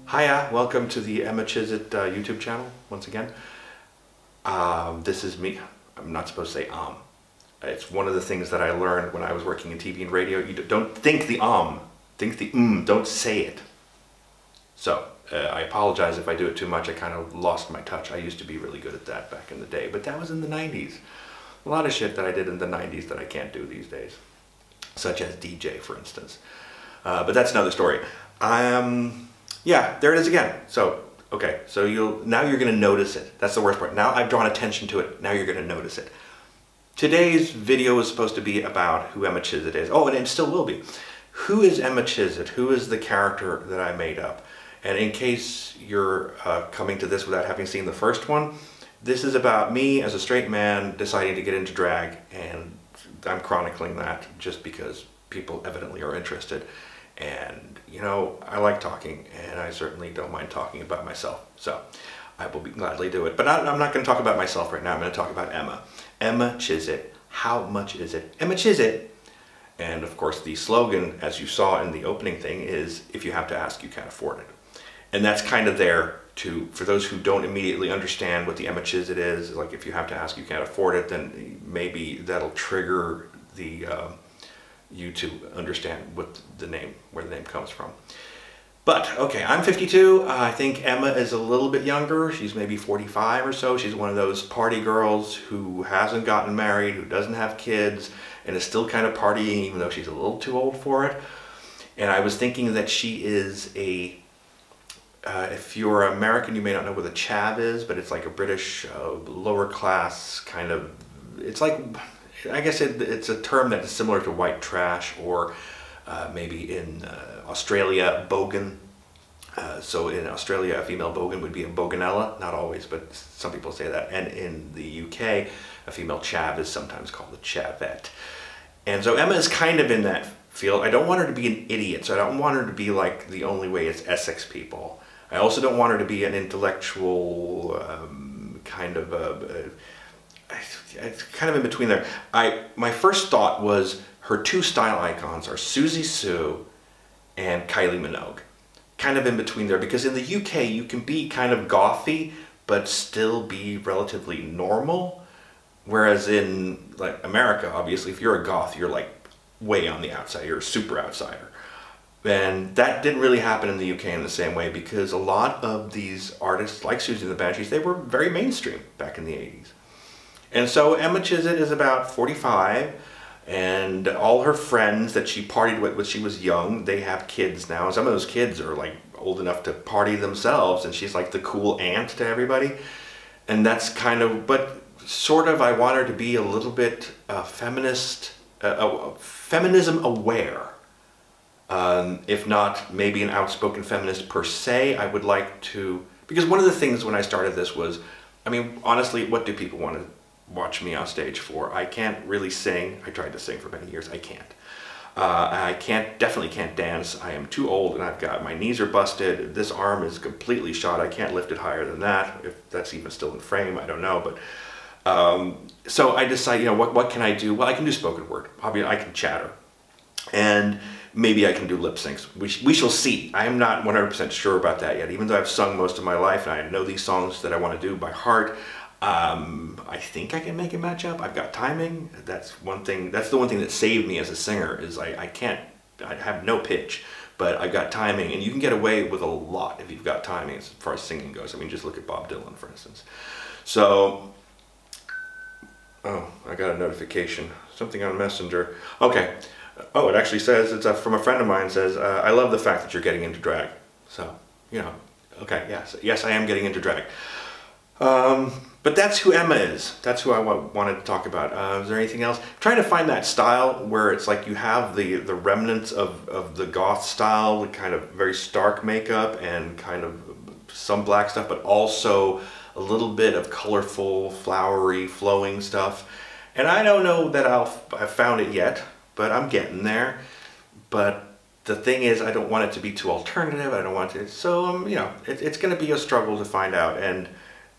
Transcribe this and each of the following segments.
Hiya, welcome to the Emma Chizzit YouTube channel once again. This is me. I'm not supposed to say It's one of the things that I learned when I was working in TV and radio. You don't think the think the don't say it. So I apologize if I do it too much. I kind of lost my touch. I used to be really good at that back in the day, but that was in the 90s. A lot of shit that I did in the 90s that I can't do these days, such as DJ, for instance. But that's another story. Yeah, there it is again. So, okay, so now you're going to notice it. That's the worst part. Now I've drawn attention to it. Now you're going to notice it. Today's video is supposed to be about who Emma Chizzit is. Oh, and it still will be. Who is Emma Chizzit? Who is the character that I made up? And in case you're coming to this without having seen the first one, this is about me as a straight man deciding to get into drag, and I'm chronicling that just because people evidently are interested. And, you know, I like talking, and I certainly don't mind talking about myself. So I will gladly do it. But I'm not going to talk about myself right now. I'm going to talk about Emma. Emma Chizzit. How much is it? Emma Chizzit. And, of course, the slogan, as you saw in the opening thing, is, if you have to ask, you can't afford it. And that's kind of there for those who don't immediately understand what the Emma Chizzit is. Like, if you have to ask, you can't afford it, then maybe that'll trigger you to understand what where the name comes from. But okay, I'm 52. I think Emma is a little bit younger. She's maybe 45 or so. She's one of those party girls who hasn't gotten married, who doesn't have kids, and is still kind of partying even though she's a little too old for it. And I was thinking that she is if you're American, you may not know what a chav is, but it's like a British lower class kind of, it's like, I guess it's a term that is similar to white trash, or maybe in Australia, bogan. So in Australia, a female bogan would be a boganella. Not always, but some people say that. And in the UK, a female chav is sometimes called a chavette. And so Emma is kind of in that field. I don't want her to be an idiot, so I don't want her to be like The Only Way Is Essex people. I also don't want her to be an intellectual kind of it's kind of in between there. My first thought was her two style icons are Susie Sue and Kylie Minogue. Kind of in between there, because in the UK you can be kind of gothy but still be relatively normal. Whereas in like America, obviously, if you're a goth, you're like way on the outside, you're a super outsider. And that didn't really happen in the UK in the same way, because a lot of these artists, like Susie and the Banshees, they were very mainstream back in the 80s. And so Emma Chizzit is about 45, and all her friends that she partied with when she was young, they have kids now. And some of those kids are like old enough to party themselves, and she's like the cool aunt to everybody. And that's kind of, but sort of, I want her to be a little bit feminist, feminism aware. If not maybe an outspoken feminist per se. I would like to, because one of the things when I started this was, I mean, honestly, what do people want to watch me on stage for? I can't really sing. I tried to sing for many years. I can't. Definitely can't dance. I am too old, and my knees are busted. This arm is completely shot. I can't lift it higher than that. If that's even still in frame, I don't know. But so I decided, you know, what can I do? Well, I can do spoken word. I can chatter, and maybe I can do lip syncs. We shall see. I am not 100% sure about that yet. Even though I've sung most of my life and I know these songs that I want to do by heart, I think I can make it match up. I've got timing. That's one thing. That's the one thing that saved me as a singer, is I have no pitch, but I've got timing, and you can get away with a lot if you've got timing as far as singing goes. I mean, just look at Bob Dylan, for instance. So, oh, I got a notification. Something on Messenger. Okay. Oh, it actually says, it's from a friend of mine, says, I love the fact that you're getting into drag. So, you know, okay, yes, I am getting into drag. But that's who Emma is. That's who I wanted to talk about. Is there anything else? I'm trying to find that style where it's like you have the remnants of the goth style, the kind of very stark makeup and kind of some black stuff, but also a little bit of colorful, flowery, flowing stuff. And I don't know that I've found it yet, but I'm getting there. But the thing is, I don't want it to be too alternative. I don't want it, so you know, it's going to be a struggle to find out. And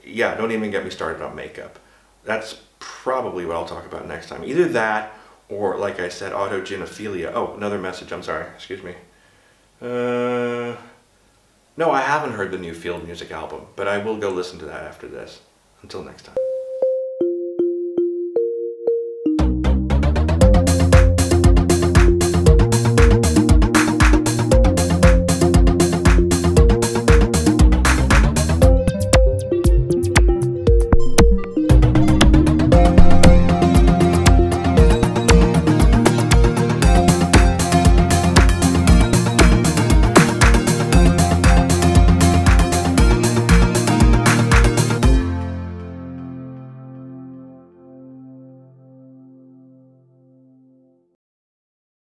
yeah, don't even get me started on makeup. That's probably what I'll talk about next time. Either that, or like I said, autogenophilia. Oh, another message. I'm sorry. Excuse me. No, I haven't heard the new Field Music album, but I will go listen to that after this. Until next time.